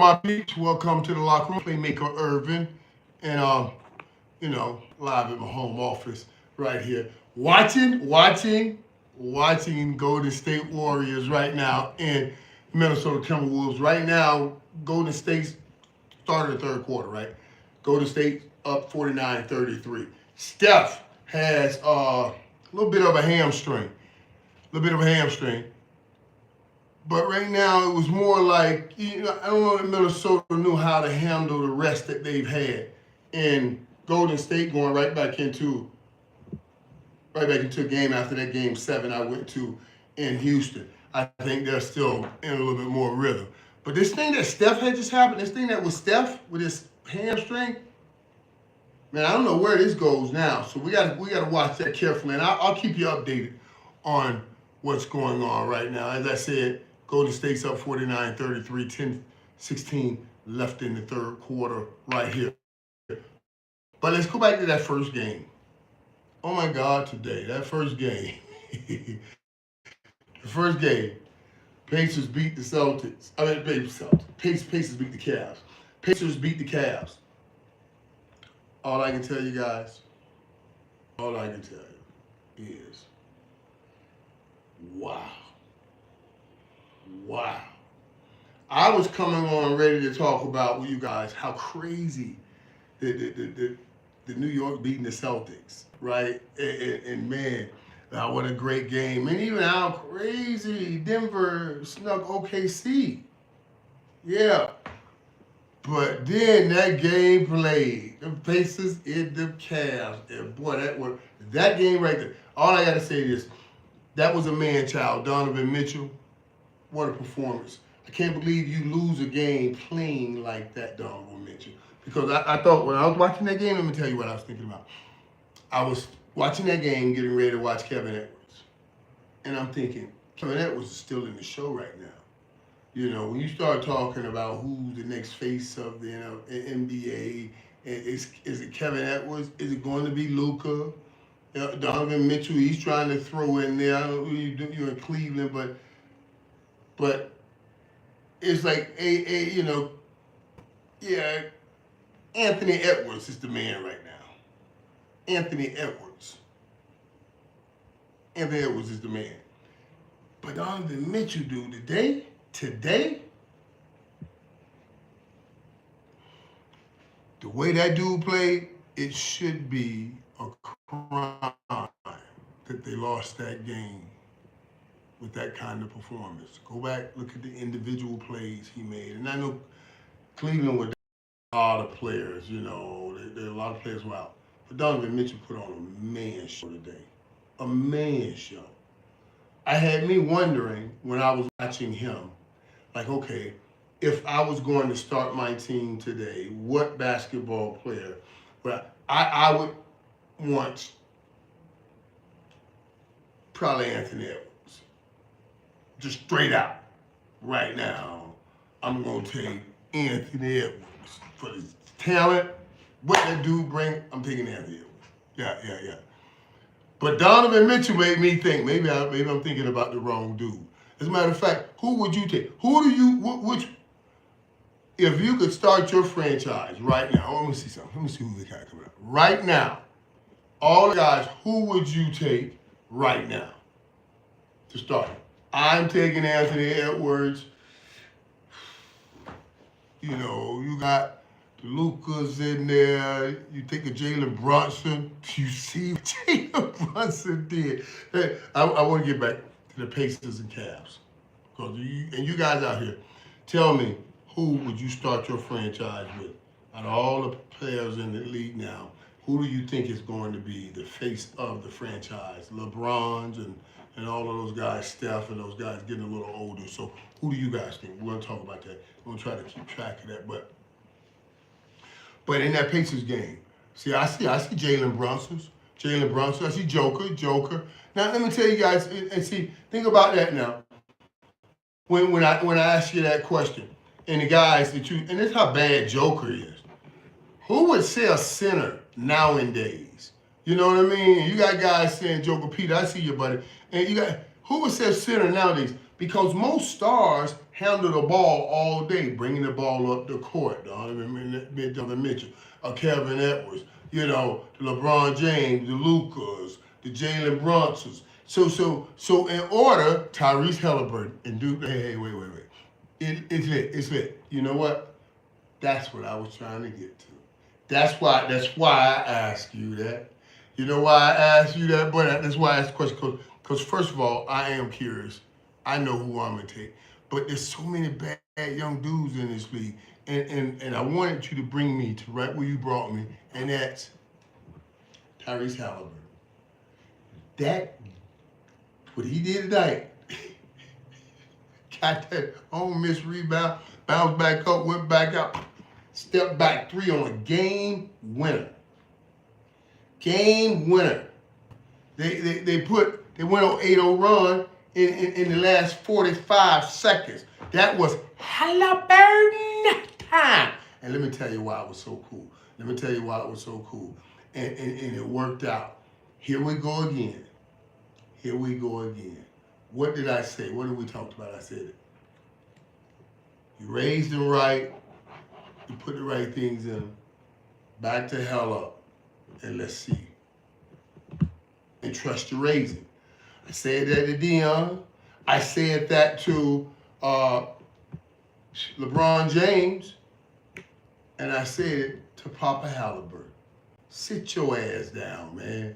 my peeps? Welcome to the locker room. Playmaker Irvin, and live at my home office right here, watching Golden State Warriors right now and Minnesota Timberwolves. Right now, Golden State started the third quarter. Right, Golden State up 49-33. Steph has a little bit of a hamstring. But right now, it was more like, I don't know that Minnesota knew how to handle the rest that they've had. And Golden State going right back into a game after that game 7 I went to in Houston. I think they're still in a little bit more rhythm. But this thing that Steph had just happened, this thing that was Steph with his hamstring, man, I don't know where this goes now. So we got to watch that carefully. And I'll keep you updated on what's going on right now. As I said, Golden State's up 49-33, 10-16 left in the third quarter right here. But let's go back to that first game. Oh my God, today, that first game. The first game, Pacers beat the Celtics. Pacers beat the Cavs. Pacers beat the Cavs. All I can tell you guys, is, wow. I was coming on ready to talk about with you guys how crazy the New York beating the Celtics, right? And man, what a great game. And even how crazy Denver snuck OKC. Yeah. But then that game played. The Pacers in the Cavs. And boy, that game right there. All I got to say is, that was a man-child, Donovan Mitchell. What a performance. I can't believe you lose a game playing like that, Donovan Mitchell. Because I thought when I was watching that game, let me tell you what I was thinking about. I was watching that game, getting ready to watch Kevin Edwards. And I'm thinking, Kevin Edwards is still in the show right now. You know, when you start talking about who's the next face of the NBA, is it Kevin Edwards? Is it going to be Luka? Donovan Mitchell, he's trying to throw in there. I don't know who you're in Cleveland, but it's like, Anthony Edwards is the man right now. Anthony Edwards is the man. But Donovan Mitchell, dude, today, the way that dude played, it should be a crime that they lost that game with that kind of performance. Go back, look at the individual plays he made. And I know Cleveland with a lot of players, there are a lot of players who are out. But Donovan Mitchell put on a man show today. A man show. I had me wondering when I was watching him, like, okay, if I was going to start my team today, what basketball player? Well, I would want probably Anthony Edwards. Just straight out, right now, I'm going to take Anthony Edwards. For his talent, what that dude bring, I'm taking Anthony Edwards. Yeah. But Donovan Mitchell made me think, maybe I'm thinking about the wrong dude. As a matter of fact, who would you take? If you could start your franchise right now, let me see something. Let me see who we got coming up. Right now, all the guys, who would you take right now to start? I'm taking Anthony Edwards. You got the Lukas in there. You take a Jalen Brunson. You see what Jalen Brunson did. Hey, I want to get back to the Pacers and Cavs. And you guys out here, tell me, who would you start your franchise with? Out of all the players in the league now, who do you think is going to be the face of the franchise? LeBron's and all of those guys, Steph, and those guys getting a little older. So who do you guys think? We're going to talk about that. We're going to try to keep track of that. But in that Pacers game, I see Jalen Brunson. I see Joker. Now, let me tell you guys, and see, think about that now. When I ask you that question, and the guys and this is how bad Joker is. Who would say a center nowadays? You know what I mean? You got guys saying Joker Peter, I see you, buddy. And you got, who would say a center nowadays? Because most stars handle the ball all day, bringing the ball up the court. Donovan Mitchell, Kevin Edwards, the LeBron James, the Lucas, the Jalen Brunsons. So in order, Tyrese Halliburton and Duke. Hey, wait. It's lit. You know what? That's what I was trying to get to. That's why I asked you that. You know why I asked you that? But that's why I asked the question. Because first of all, I am curious. I know who I'm gonna take. But there's so many bad young dudes in this league. And I wanted you to bring me to right where you brought me, and that's Tyrese Halliburton. What he did tonight, got that home miss rebound, bounced back up, went back out, step back three on a game winner. Game winner. They went on 8-0 run in the last 45 seconds. That was Halliburton time. And let me tell you why it was so cool. And it worked out. Here we go again. What did I say? What did we talk about? I said it. You raised them right. You put the right things in them. Back to hell up. And let's see. And trust your raising. I said that to Dion. I said that to LeBron James. And I said it to Papa Halliburton. Sit your ass down, man.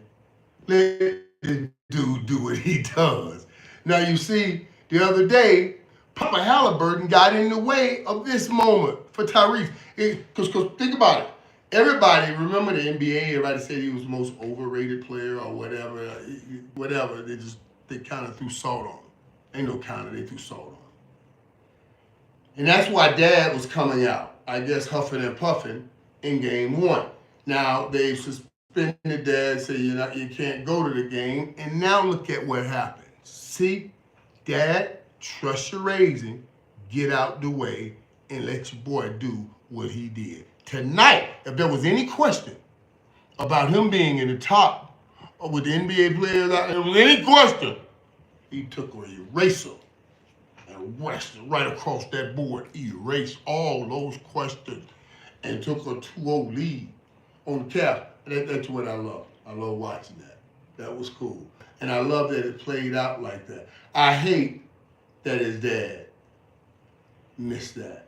Let this dude do what he does. Now, you see, the other day, Papa Halliburton got in the way of this moment for Tyrese. Because think about it. Everybody, remember the NBA, everybody said he was the most overrated player or whatever. They kind of threw salt on him. Ain't no kind of, they threw salt on him. And that's why Dad was coming out, I guess, huffing and puffing in game one. Now, they suspended Dad, say you can't go to the game, and now look at what happened. See, Dad, trust your raising, get out the way, and let your boy do what he did. Tonight, if there was any question about him being in the top with the NBA players out there, if there was any question, he took an eraser and rushed right across that board. He erased all those questions and took a 2-0 lead on the cap. That's what I love. I love watching that. That was cool. And I love that it played out like that. I hate that his dad missed that.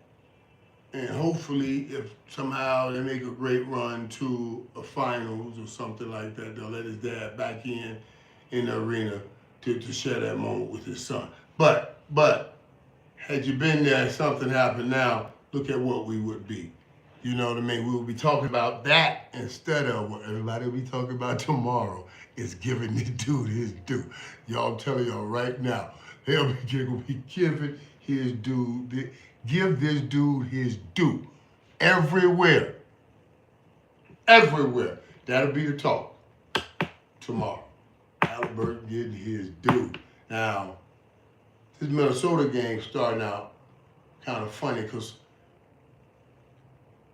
And hopefully, if somehow they make a great run to a finals or something like that, they'll let his dad back in the arena to share that moment with his son. But had you been there and something happened now, look at what we would be. You know what I mean? We would be talking about that instead of what everybody will be talking about tomorrow is giving this dude his due. Y'all, I'm telling y'all right now, they'll be giving his due. Give this dude his due. Everywhere. That'll be the talk tomorrow. Halliburton getting his due. Now, this Minnesota game starting out kind of funny because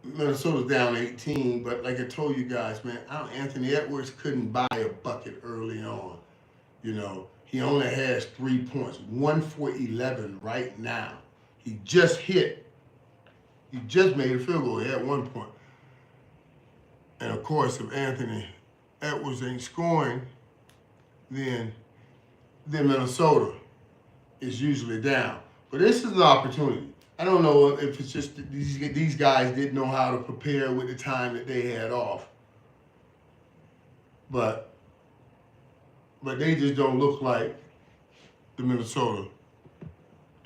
Minnesota's down 18, but like I told you guys, man, Anthony Edwards couldn't buy a bucket early on. He only has 3 points, 1 for 11 right now. He just made a field goal. He had 1 point. And of course, if Anthony Edwards ain't scoring, then Minnesota is usually down. But this is an opportunity. I don't know if it's just that these guys didn't know how to prepare with the time that they had off. But they just don't look like the Minnesota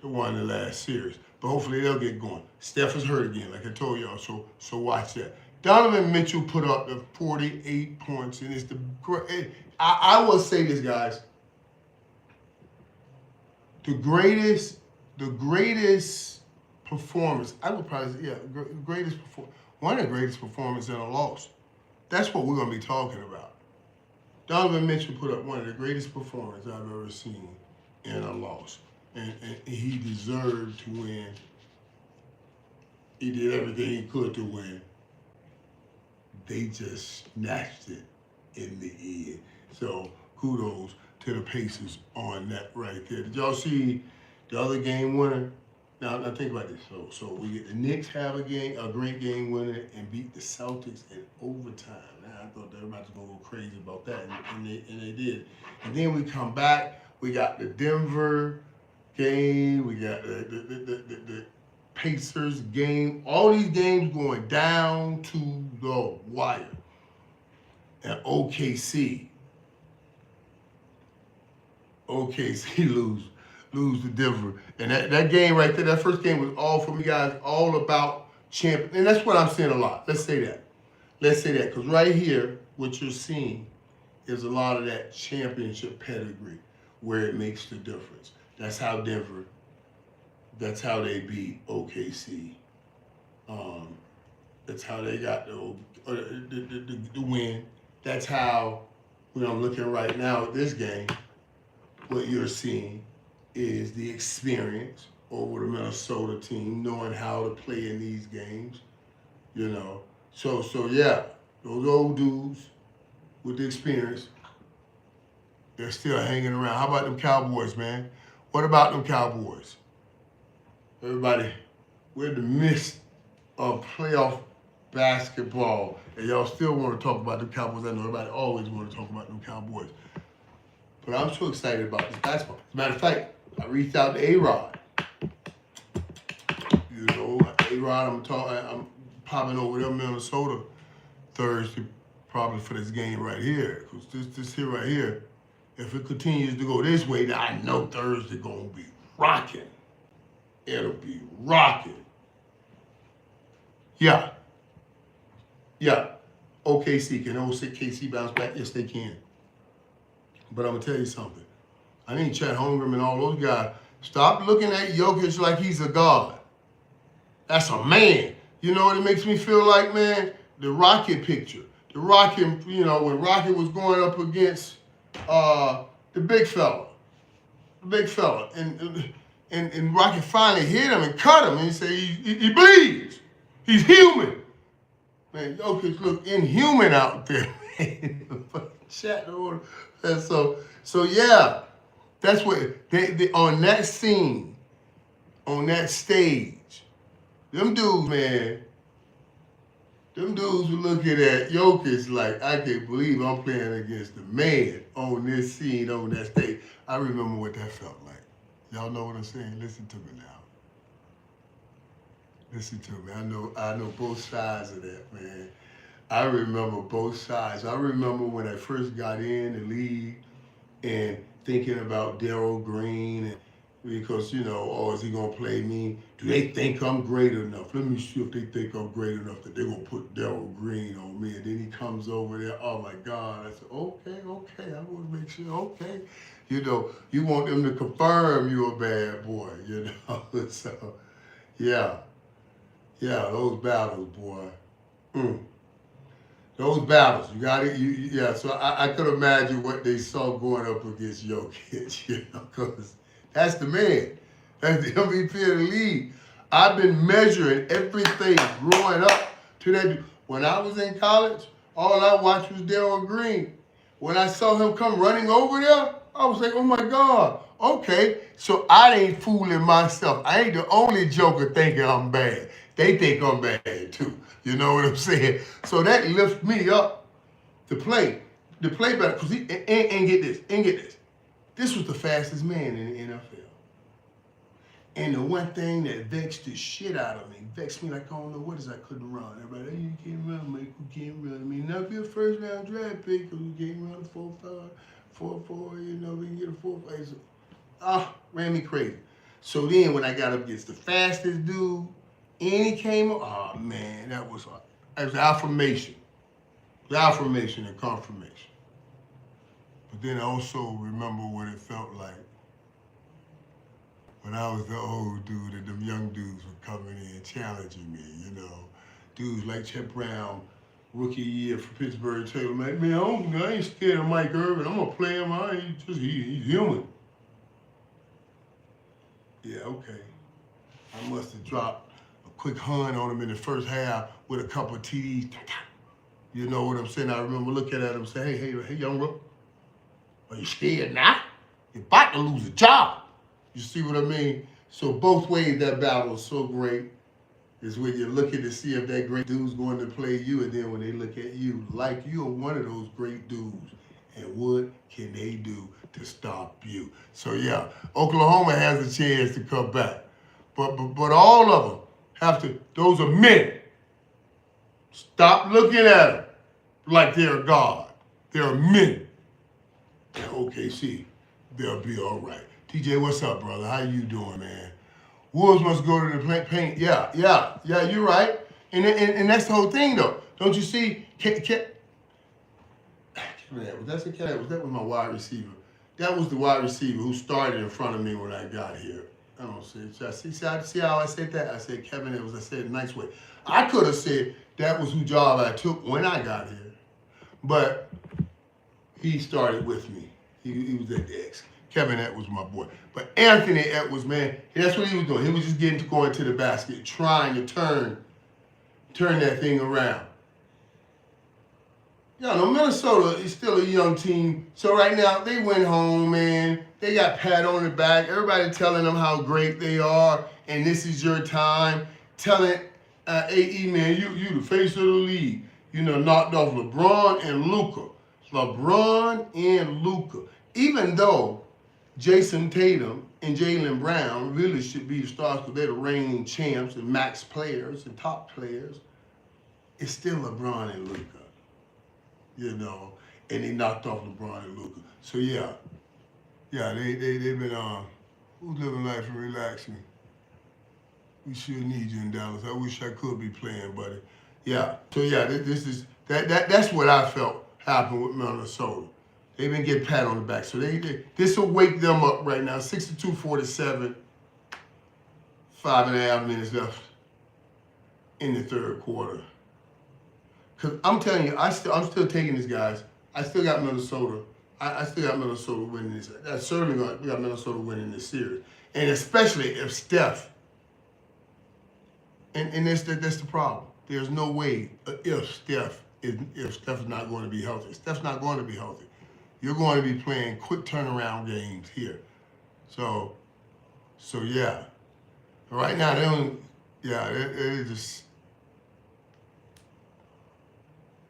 that won the last series. But hopefully they'll get going. Steph is hurt again, like I told y'all, so watch that. Donovan Mitchell put up the 48 points, and it's I will say this, guys. The greatest performance, I would probably say, one of the greatest performances in a loss. That's what we're going to be talking about. Donovan Mitchell put up one of the greatest performances I've ever seen in a loss. And he deserved to win. He did everything he could to win. They just snatched it in the end. So kudos to the Pacers on that right there. Did y'all see The other game winner. Now think about this. So we get the Knicks have a great game winner, and beat the Celtics in overtime. Now I thought they were about to go crazy about that, and they did. And then we come back. We got the Denver game. We got the Pacers game. All these games going down to the wire. And OKC lose to Denver. And that game right there, that first game was all for me guys, all about champion. And that's what I'm seeing a lot. Let's say that. Because right here, what you're seeing is a lot of that championship pedigree where it makes the difference. That's how they beat OKC. That's how they got the win. That's how, when I'm looking right now at this game, what you're seeing is the experience over the Minnesota team, knowing how to play in these games, you know. So yeah, those old dudes with the experience, they're still hanging around. How about them Cowboys, man? What about them Cowboys? Everybody, we're in the midst of playoff basketball, and y'all still want to talk about them Cowboys. I know everybody always want to talk about them Cowboys. But I'm so excited about this basketball. As a matter of fact, I reached out to A-Rod. You know, A-Rod, I'm popping over there in Minnesota Thursday, probably for this game right here. Because this here right here, if it continues to go this way, then I know Thursday going to be rocking. It'll be rocking. Yeah. OKC, can OKC bounce back? Yes, they can. But I'm going to tell you something. I need Chet Holmgren and all those guys. Stop looking at Jokic like he's a god. That's a man. You know what it makes me feel like, man? The Rocket picture. The Rocket, you know, when Rocket was going up against the big fella. And Rocket finally hit him and cut him. And he said, he bleeds. He's human. Man, Jokic look inhuman out there. Chat over. And so yeah, that's what they on that scene, on that stage, them dudes, man, them dudes were looking at Jokic like, I can't believe I'm playing against the man on this scene, on that stage. I remember what that felt like. Y'all know what I'm saying? Listen to me now. Listen to me. I know both sides of that, man. I remember both sides. I remember when I first got in the league and thinking about Darryl Green, and because, you know, oh, is he going to play me? Do they think I'm great enough? Let me see if they think I'm great enough that they're going to put Darryl Green on me. And then he comes over there. Oh, my God. I said, okay. I want to make sure, okay. You know, you want them to confirm you're a bad boy, you know. So, yeah, those battles, boy. Those battles, you got it. Yeah. So I could imagine what they saw going up against Jokic, you know, because that's the man. That's the MVP of the league. I've been measuring everything growing up to that. When I was in college, all I watched was Darryl Green. When I saw him come running over there, I was like, oh my God, okay. So I ain't fooling myself. I ain't the only joker thinking I'm bad. They think I'm bad too. You know what I'm saying? So that lifts me up to play better. Cause and get this. This was the fastest man in the NFL. And the one thing that vexed the shit out of me, vexed me like I don't know what is I couldn't run. Everybody, hey, you can't run, Mike, you can't run. I mean, not be a first round draft pick because we can't run 4.4, you know, we can get a 4.5. So, ran me crazy. So then when I got up against the fastest dude, and he came up, oh man, that was affirmation. It was affirmation and confirmation. But then I also remember what it felt like when I was the old dude and them young dudes were coming in challenging me, you know. Dudes like Chet Brown, rookie year for Pittsburgh Taylor, man, I ain't scared of Mike Irvin. I'm going to play him. He's human. Yeah, okay. I must have dropped a quick hunt on him in the first half with a couple of TDs. You know what I'm saying? I remember looking at him and saying, hey, young rook, are you scared now? You're about to lose a job. You see what I mean? So both ways that battle is so great is when you're looking to see if that great dude's going to play you, and then when they look at you, like you're one of those great dudes, and what can they do to stop you? So yeah, Oklahoma has a chance to come back, but all of them have to. Those are men. Stop looking at them like they're God. They're men. And OKC, they'll be all right. TJ, what's up, brother? How you doing, man? Wolves must go to the paint. Yeah, you're right. And that's the whole thing, though. Don't you see? Was that my wide receiver? That was the wide receiver who started in front of me when I got here. I don't see. See how I said that? I said Kevin Edwards. I said it a nice way. I could have said that was whose job I took when I got here. But he started with me. He was at the X. Kevin Edwards, my boy. But Anthony Edwards, man, that's what he was doing. He was just going to the basket, trying to turn that thing around. Yeah, no, Minnesota is still a young team. So right now, they went home, man. They got pat on the back. Everybody telling them how great they are, and this is your time. Telling AE, man, you the face of the league. You know, knocked off LeBron and Luka. Even though Jason Tatum and Jaylen Brown really should be the stars because they're the reigning champs and max players and top players, it's still LeBron and Luka. You know, and they knocked off LeBron and Luka. So yeah, they've been who's living life and relaxing. We sure need you in Dallas. I wish I could be playing, buddy. Yeah. So yeah, that's what I felt happened with Minnesota. They've been getting pat on the back. So this will wake them up right now. 62-47, 5.5 minutes left in the third quarter. Because I'm telling you, I'm still taking these guys. I still got Minnesota. I still got Minnesota winning this. We got Minnesota winning this series. And especially if Steph, and that's the problem. There's no way if Steph is not going to be healthy. Steph's not going to be healthy. You're going to be playing quick turnaround games here. So yeah. Right now, they're just,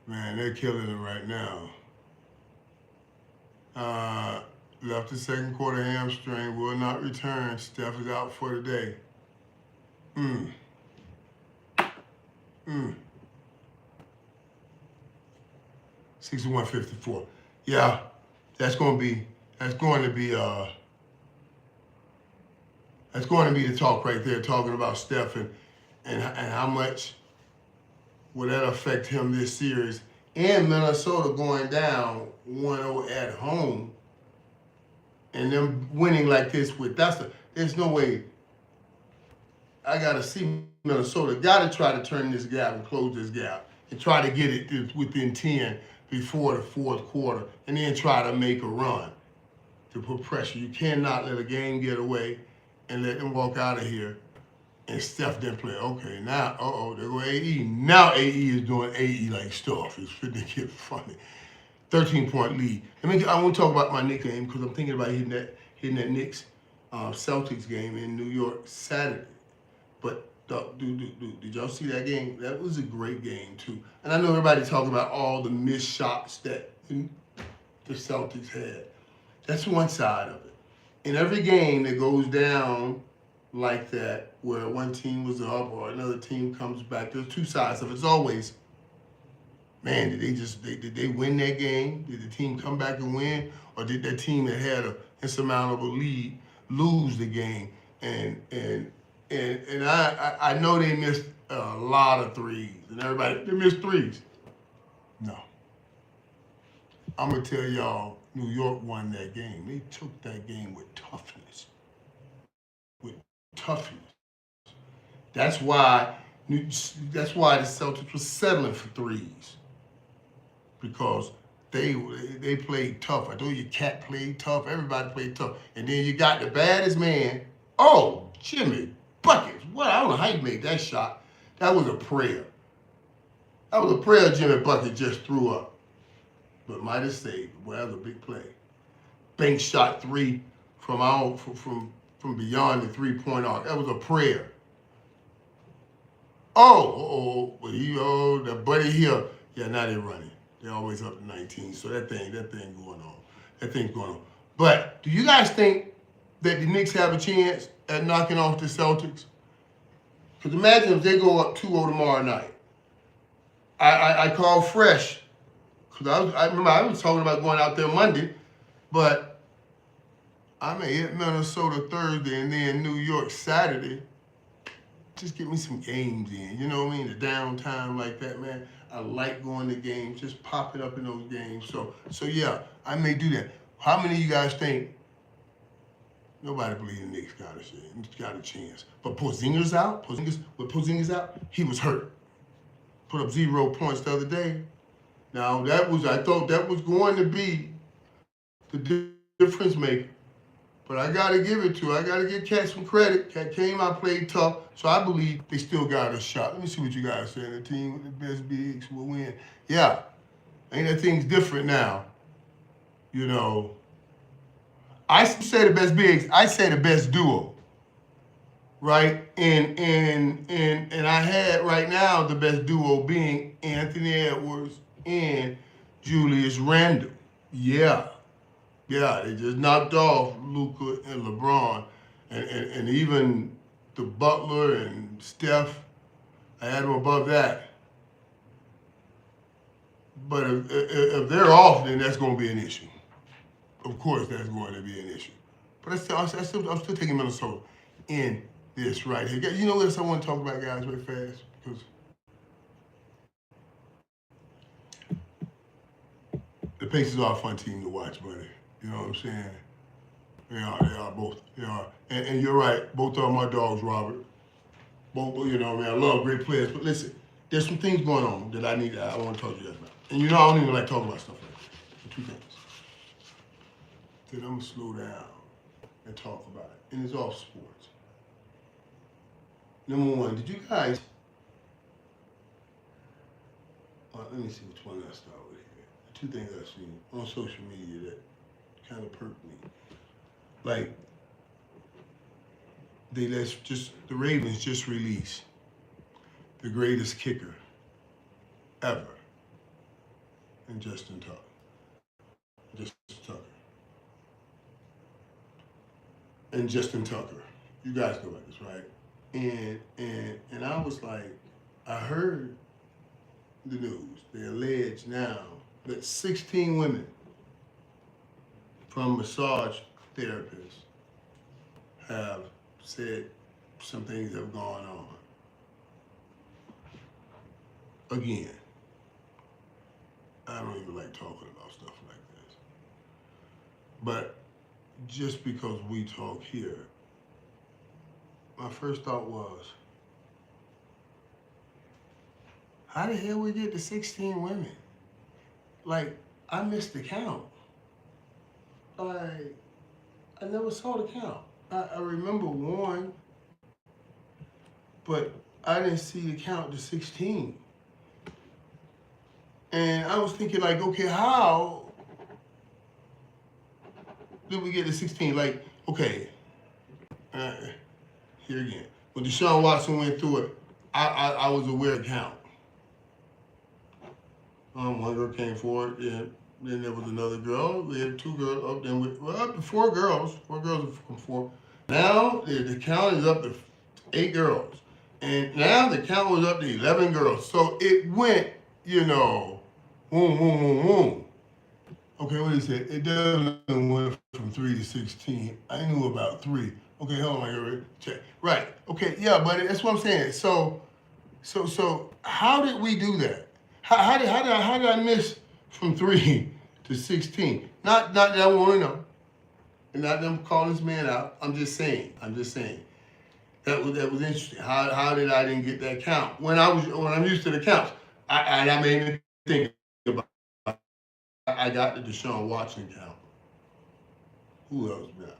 man, they're killing it right now. Left the second quarter hamstring, will not return. Steph is out for the day. 61-54. Yeah. That's going to be the talk right there, talking about Steph and how much will that affect him this series. And Minnesota going down 1-0 at home and them winning like this there's no way. I got to see Minnesota. Got to try to turn this gap and close this gap and try to get it within 10 before the fourth quarter, and then try to make a run to put pressure. You cannot let a game get away and let them walk out of here and Steph didn't play. Okay, now, there go AE. Now AE is doing AE like stuff. It's finna get funny. 13-point lead. I want to talk about my Knicks game because I'm thinking about hitting that Knicks Celtics game in New York Saturday. But did y'all see that game? That was a great game, too. And I know everybody's talking about all the missed shots that the Celtics had. That's one side of it. In every game that goes down like that, where one team was up or another team comes back, there's two sides of it. It's always, man, did they win that game? Did the team come back and win? Or did that team that had an insurmountable lead lose the game? And I know they missed a lot of threes, and they missed threes. No. I'm going to tell y'all, New York won that game. They took that game with toughness. That's why the Celtics were settling for threes, because they played tough. I told you, Cat played tough. Everybody played tough. And then you got the baddest man, Jimmy Buckets. Well, I don't know how you made that shot. That was a prayer. That was a prayer Jimmy Bucket just threw up. But might have saved. Well, that was a big play. Bank shot 3 from from beyond the three-point arc. That was a prayer. That buddy here. Yeah, now they're running. They're always up to 19. So that thing going on. That thing's going on. But do you guys think that the Knicks have a chance at knocking off the Celtics? Because imagine if they go up 2-0 tomorrow night. I called fresh. Because I remember I was talking about going out there Monday. But I may hit Minnesota Thursday and then New York Saturday. Just get me some games in, you know what I mean? The downtime like that, man. I like going to games, just popping up in those games. So yeah, I may do that. How many of you guys think nobody believes the Knicks got a chance? But Porzingis out, he was hurt. Put up 0 points the other day. Now I thought that was going to be the difference maker. But I got to give it to her. I got to give Cat some credit. Cat came out, played tough, so I believe they still got a shot. Let me see what you guys say. The team with the best bigs will win. Yeah, ain't that thing's different now? You know, I say the best bigs. I say the best duo, right? And I had right now the best duo being Anthony Edwards and Julius Randle. Yeah. Yeah, they just knocked off Luka and LeBron, and even the Butler and Steph. I had them above that. But if they're off, then that's going to be an issue. Of course, that's going to be an issue. But I'm still taking Minnesota in this right here. You know what I want to talk about, guys, very fast? Because the Pacers are a fun team to watch, buddy. You know what I'm saying? They are both. They are. And you're right, both are my dogs, Robert. Both, you know, man, I love great players. But listen, there's some things going on that I want to talk to you guys about. And you know, I don't even like talking about stuff like that. 2 things. Then I'm going to slow down and talk about it. And it's all sports. Number one, did you guys... let me see which one I start with here. The 2 things I've seen on social media that kind of perked me. Like, the Ravens just released the greatest kicker ever in Justin Tucker. And Justin Tucker. You guys know about this, right? And I was like, I heard the news. They allege now that 16 women from massage therapists have said some things have gone on. Again, I don't even like talking about stuff like this. But just because we talk here, my first thought was, how the hell we get to 16 women? Like, I missed the count. I never saw the count. I remember 1, but I didn't see the count to 16. And I was thinking, like, okay, how did we get to 16? Like, okay, here again. When Deshaun Watson went through it, I was aware of count. One girl came forward, yeah. Then there was another girl. We had 2 girls up. Then up to 4 girls. 4 girls have come forward. Now the count is up to 8 girls, and now the count was up to 11 girls. So it went, you know, boom, boom, boom, boom. Okay, what is it? It doesn't went from 3 to 16. I knew about 3. Okay, hold on, I gotta check. Right. Okay, yeah, but that's what I'm saying. So how did we do that? How did I miss from 3 to 16? Not that I want to know, and not them calling this man out. I'm just saying. That was interesting. How did I didn't get that count when I'm used to the counts? I made me think about. I got the Deshaun Watson count. Who else got?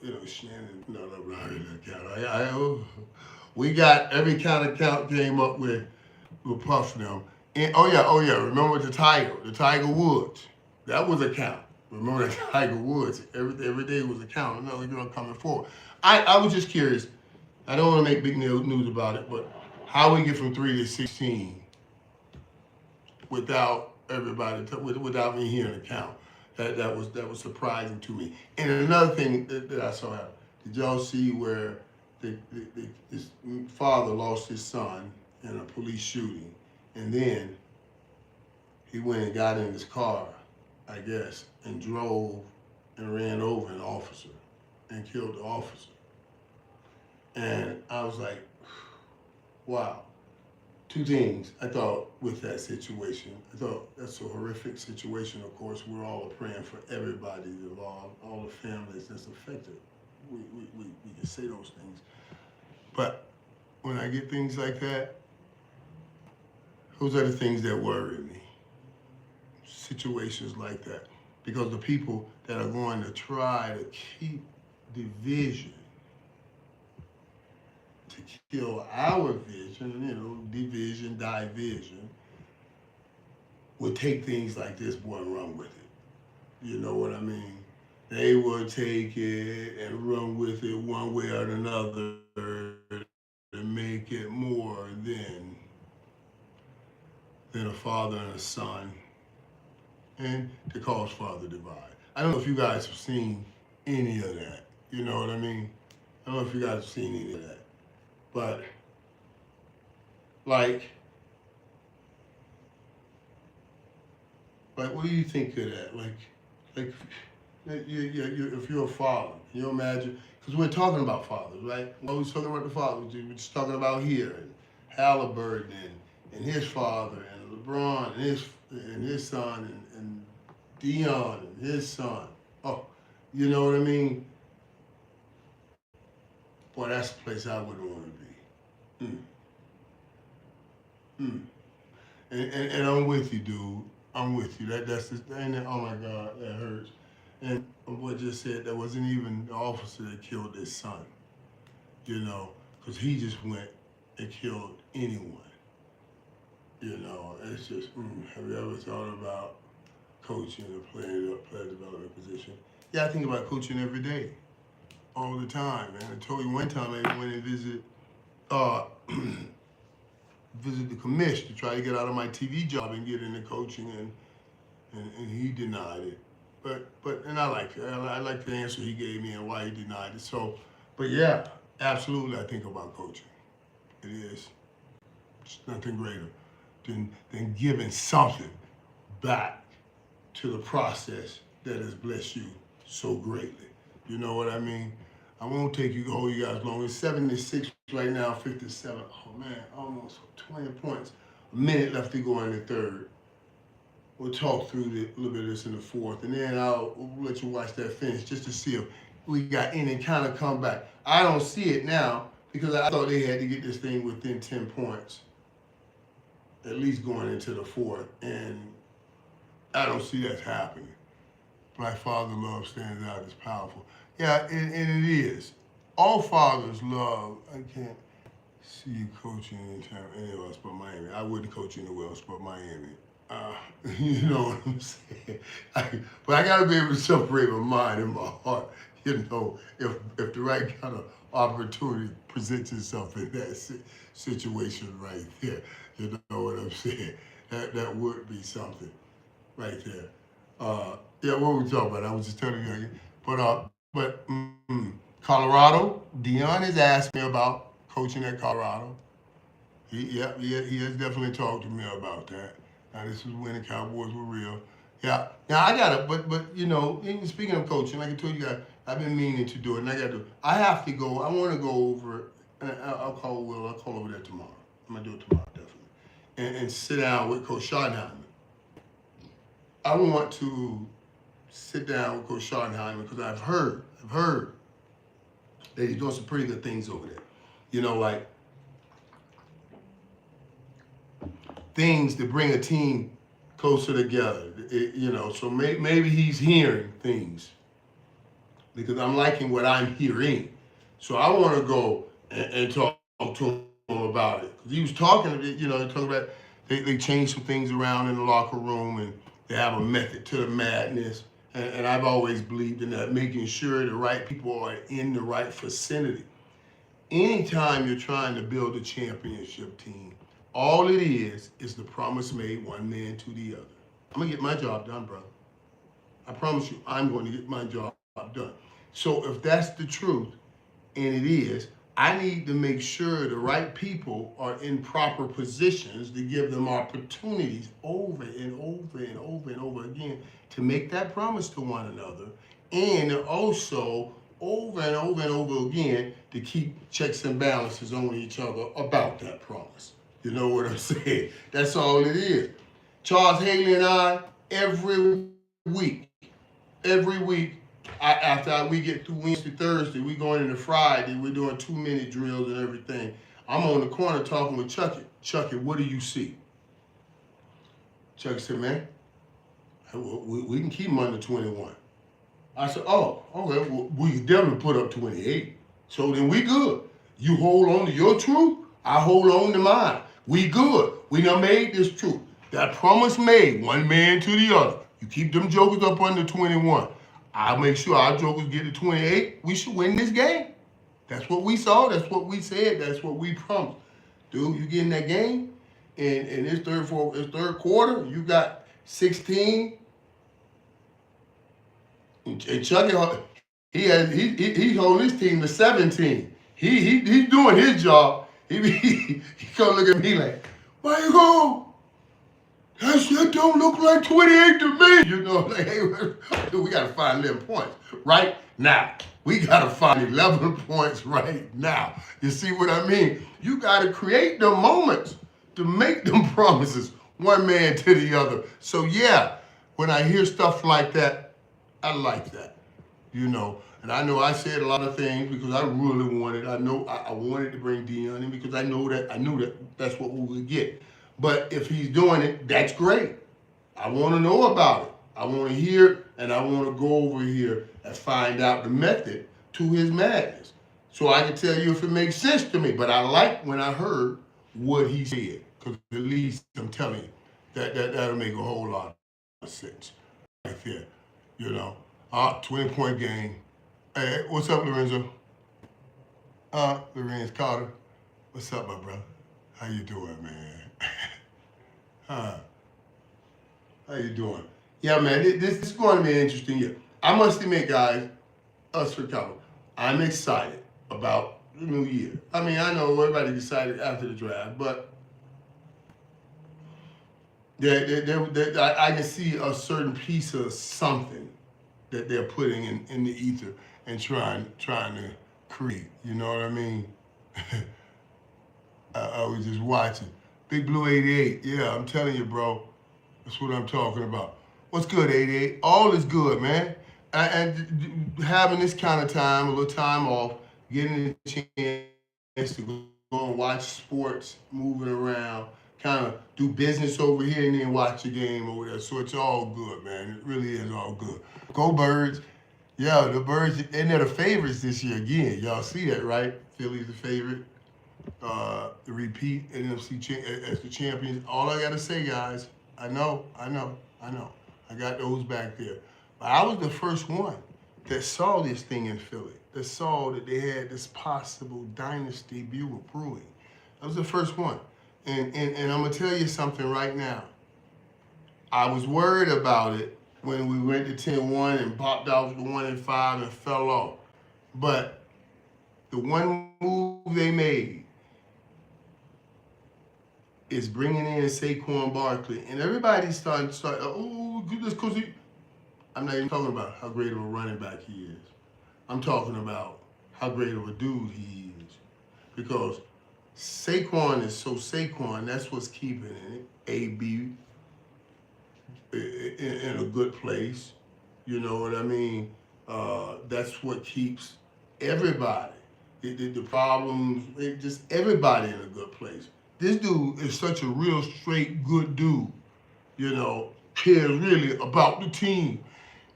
Like Shannon. No, I didn't count. We got every kind of count came up with Puff now. And, oh yeah, remember the Tiger Woods. That was a count. Remember that Tiger Woods, every day was a count. Another girl coming forward. I was just curious. I don't want to make big news about it, but how we get from 3 to 16 without everybody, without me hearing the count. That was surprising to me. And another thing that I saw happen, did y'all see where his father lost his son in a police shooting, and then he went and got in his car, I guess, and drove and ran over an officer and killed the officer. And I was like, wow. Two things I thought with that situation. I thought that's a horrific situation. Of course, we're all praying for everybody involved, all the families that's affected. We can say those things. But when I get things like that, those are the things that worry me. Situations like that. Because the people that are going to try to keep division, to kill our vision, division, diversion, would take things like this, boy, and run with it. You know what I mean? They would take it and run with it one way or another and make it more than a father and a son, and to cause father divide. I don't know if you guys have seen any of that. You know what I mean? I don't know if you guys have seen any of that. But, like, what do you think of that? Like, if you're a father, can you imagine? Because we're talking about fathers, right? We're always talking about the fathers. We're just talking about here, and Halliburton, and his father, and LeBron, and his son, and Dion, and his son. Oh, you know what I mean? Boy, that's a place I wouldn't want to be. And I'm with you, dude. I'm with you. That's just, and oh my God, that hurts. And what just said, that wasn't even the officer that killed his son, because he just went and killed anyone. It's just, have you ever thought about coaching or player development position? Yeah, I think about coaching every day, all the time, man. I told you one time I went and visit the commission to try to get out of my TV job and get into coaching, and he denied it. And I like it. I like the answer he gave me and why he denied it. So, but yeah, absolutely, I think about coaching. It is. It's nothing greater than giving something back to the process that has blessed you so greatly. You know what I mean? I won't hold you guys long. It's 76 right now, 57. Oh man, almost 20 points. A minute left to go in the third. We'll talk through a little bit of this in the fourth, and then I'll let you watch that finish just to see if we got any kind of comeback. I don't see it now because I thought they had to get this thing within 10 points, at least going into the fourth, and I don't see that happening. Black father love stands out as powerful. Yeah, and it is. All fathers love. I can't see you coaching anywhere else but Miami. I wouldn't coach anywhere else but Miami. You know what I'm saying? But I got to be able to separate my mind and my heart. If the right kind of opportunity presents itself in that situation right there, you know what I'm saying? That would be something right there. Yeah, what were we talking about? I was just telling you. But Colorado, Dion has asked me about coaching at Colorado. He has definitely talked to me about that. Now, this is when the Cowboys were real. Yeah. Now, I got it, but speaking of coaching, like I told you guys, I've been meaning to do it, and I have to go. I want to go over, and I'll call Will. I'll call over there tomorrow. I'm going to do it tomorrow, definitely. And sit down with Coach Schottenheimer. I want to sit down with Coach Schottenheimer because I've heard that he's doing some pretty good things over there. Like things to bring a team closer together. So maybe he's hearing things because I'm liking what I'm hearing. So I want to go and talk to him about it. Because he was talking about they changed some things around in the locker room and they have a method to the madness. And I've always believed in that, making sure the right people are in the right vicinity. Anytime you're trying to build a championship team, all it is the promise made one man to the other. I'm going to get my job done, brother. I promise you, I'm going to get my job done. So if that's the truth, and it is, I need to make sure the right people are in proper positions to give them opportunities over and over and over and over again to make that promise to one another, and also over and over and over again to keep checks and balances on each other about that promise. You know what I'm saying? That's all it is. Charles Haley and I, every week, after we get through Wednesday, Thursday, we going into Friday, we're doing 2-minute drills and everything. I'm on the corner talking with Chucky. Chucky, what do you see? Chucky said, man, we can keep them under 21. I said, oh, okay, well, we can definitely put up 28. So then we good. You hold on to your truth, I hold on to mine. We good. We done made this truth. That promise made, one man to the other. You keep them jokers up under 21. I'll make sure our jokers get to 28. We should win this game. That's what we saw. That's what we said. That's what we promised. Dude, you get in that game, and in this third quarter, you got 16. And Chucky, he's holding his team to 17. He's doing his job. He come look at me like, why you go? That shit don't look like 28 to me. You know, like, hey, we got to find 11 points right now. We got to find 11 points right now. You see what I mean? You got to create the moments to make them promises, one man to the other. So, yeah, when I hear stuff like that, I like that, you know. And I know I said a lot of things because I really wanted, I wanted to bring Dion in because I knew that that's what we would get. But if he's doing it, that's great. I want to know about it. I want to hear, and I want to go over here and find out the method to his madness. So I can tell you if it makes sense to me. But I like when I heard what he said, because at least I'm telling you, that'll make a whole lot of sense right there. You know, 20-point game. Hey, what's up, Lorenzo? Lorenzo Carter. What's up, my brother? How you doing, man? How you doing? Yeah, man, this is going to be an interesting year. I must admit, guys, us for couple, I'm excited about the new year. I mean, I know everybody decided after the draft, but I can see a certain piece of something that they're putting in the ether and trying to create. You know what I mean? I was just watching. Big Blue 88. Yeah, I'm telling you, bro. That's what I'm talking about. What's good, 88? All is good, man. And having this kind of time, a little time off, getting a chance to go and watch sports, moving around, kind of do business over here and then watch a game over there. So it's all good, man. It really is all good. Go Birds. Yeah, the Birds, and they're the favorites this year again. Y'all see that, right? Philly's the favorite. The repeat NFC as the champions. All I gotta say, guys, I know. I got those back there. But I was the first one that saw this thing in Philly, that saw that they had this possible dynasty brewing. I was the first one. And I'm gonna tell you something right now. I was worried about it when we went to 10-1 and popped out to 1-5 and fell off. But the one move they made is bringing in Saquon Barkley. And everybody's starting, oh, goodness, because I'm not even talking about how great of a running back he is. I'm talking about how great of a dude he is. Because Saquon is so Saquon, that's what's keeping it. AB in a good place. You know what I mean? That's what keeps everybody. The problems, just everybody in a good place. This dude is such a real straight good dude, you know, cares really about the team.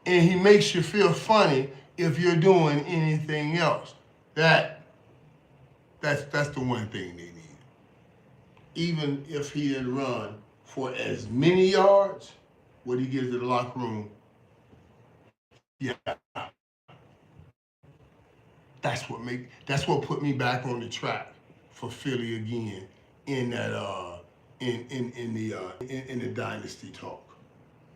And he makes you feel funny if you're doing anything else. That's the one thing they need. Even if he didn't run for as many yards, what he gives to the locker room, Yeah, that's what put me back on the track for Philly again in that in the dynasty talk.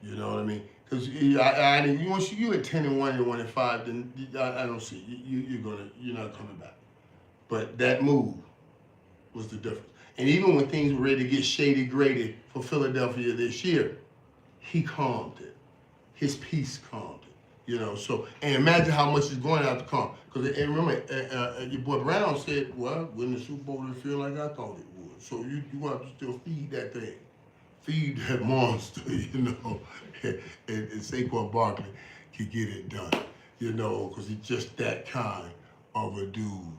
You know what I mean? Because once you at 10-1 and 1-5, then I don't see you're not coming back. But that move was the difference. And even when things were ready to get shady graded for Philadelphia this year, he calmed it. His peace calmed it. You know, so, and imagine how much is going out to calm. Because, and remember, your boy Brown said, well, when the Super Bowl didn't feel like I thought it would. So you want to still feed that thing. Feed that monster, you know. And Saquon Barkley can get it done, you know, because he's just that kind of a dude,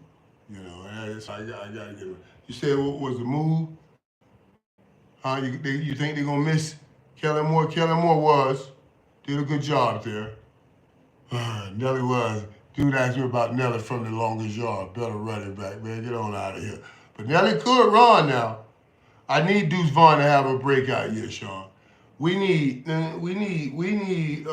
you know. And I got to get him. You said what was the move? Huh? You think they're going to miss Kellen Moore? Kellen Moore did a good job there. Nelly was. Dude asked me about Nelly from the longest yard. Better running back, man. Get on out of here. But Nelly could run now. I need Deuce Vaughn to have a breakout year, Sean. We need a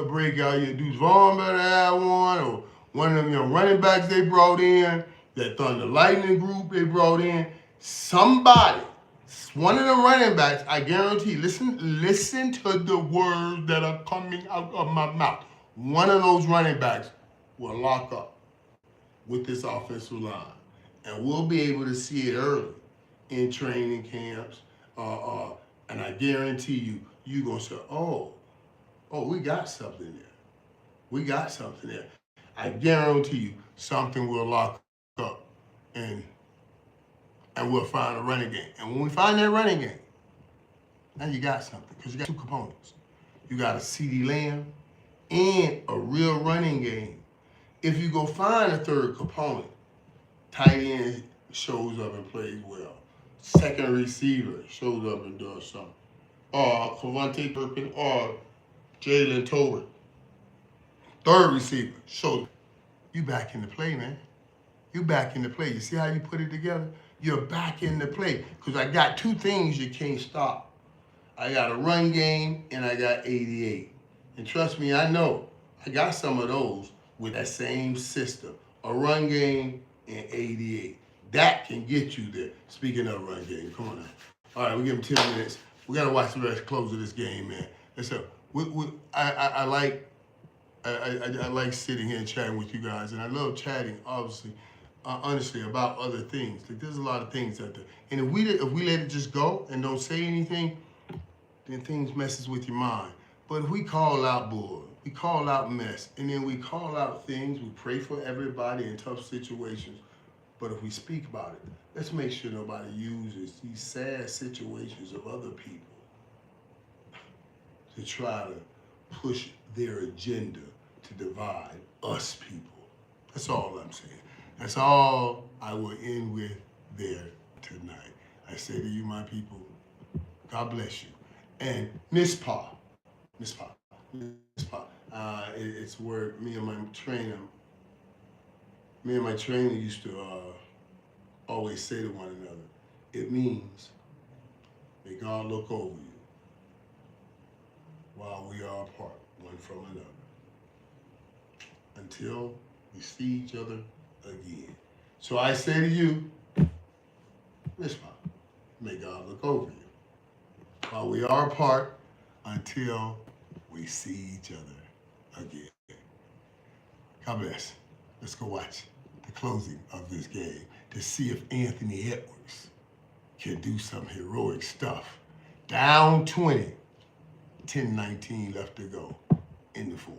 breakout year. Deuce Vaughn better have one, or one of them young running backs they brought in, that Thunder Lightning group they brought in. Somebody, one of the running backs, I guarantee, listen to the words that are coming out of my mouth. One of those running backs will lock up with this offensive line. And we'll be able to see it early in training camps. And I guarantee you're going to say, oh, we got something there. We got something there. I guarantee you something will lock up and we'll find a running game. And when we find that running game, now you got something, because you got two components. You got a CeeDee Lamb and a real running game. If you go find a third component, tight end shows up and plays well. Second receiver shows up and does something. Or Cavante Turpin or Jalen Tolbert. Third receiver shows up. You back in the play, man. You back in the play. You see how you put it together? You're back in the play. Because I got two things you can't stop. I got a run game and I got 88. And trust me, I know. I got some of those with that same system. A run game and 88. That can get you there. Speaking of run game, come on now. All right, we give them 10 minutes. We got to watch the rest close of this game, man. And so, I like sitting here and chatting with you guys, and I love chatting, obviously, honestly, about other things. Like, there's a lot of things out there. And if we let it just go and don't say anything, then things messes with your mind. But if we call out bull, we call out mess, and then we call out things, we pray for everybody in tough situations. But if we speak about it, let's make sure nobody uses these sad situations of other people to try to push their agenda to divide us people. That's all I'm saying. That's all I will end with there tonight. I say to you, my people, God bless you. And Miss Pa, it's where me and my trainer used to always say to one another, it means, may God look over you while we are apart, one from another, until we see each other again. So I say to you, Miss Pa, may God look over you while we are apart, until we see each other again. God bless. Let's go watch the closing of this game to see if Anthony Edwards can do some heroic stuff. Down 20, 10-19 left to go in the fourth.